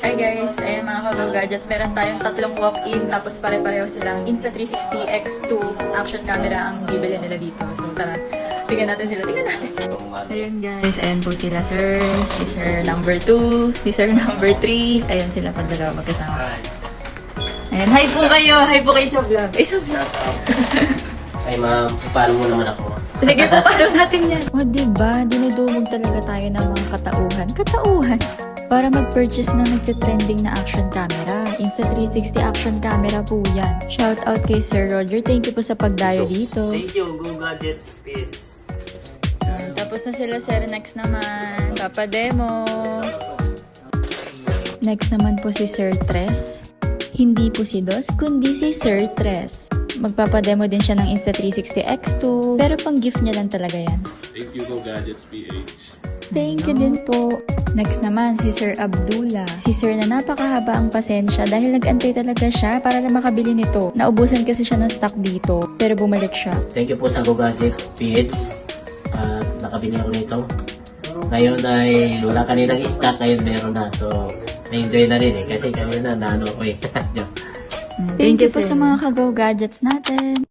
Hi guys, ayan mga Kagaw Gadgets, meron tayong tatlong walk-in tapos pare-pareho silang Insta360 X2 action camera ang bibili nila dito. So tara, tingnan natin sila, tingnan natin. Ayan guys, ayan po sila sir, si sir number 2, si sir number 3, ayan sila pag dalawa magkasama. Ayan, hi po kayo sa vlog. Ay, sa vlog. Ay ma'am, paano mo naman ako? Sige po, paano natin yan? O diba, dinudumog talaga tayo ng mga katauhan. Para mag-purchase ng nagtitrending na action camera. Insta360 action camera po yan. Shout out kay Sir Roger. Thank you po sa pagdayo dito. Thank you, Go Gadgets Kids. Tapos na sila sir. Next naman, papademo. Next naman po si Sir Tres. Hindi po si Dos, kundi si Sir Tres. Magpapademo din siya ng Insta360 X2. Pero pang gift niya lang talaga yan. Thank you, Go Gadgets PH. Thank you din po. Next naman, si Sir Abdullah. Si Sir na napakahaba ang pasensya dahil nag-antay talaga siya para na makabili nito. Naubusan kasi siya ng stock dito, pero bumalik siya. Thank you po sa Go Gadgets Kids. Nakabili ako nito. Ngayon ay wala kaninang stock, ngayon meron na. So, na-enjoy na rin kasi kanina naano ako eh. Thank you po sa mga Kagaw Gadgets natin.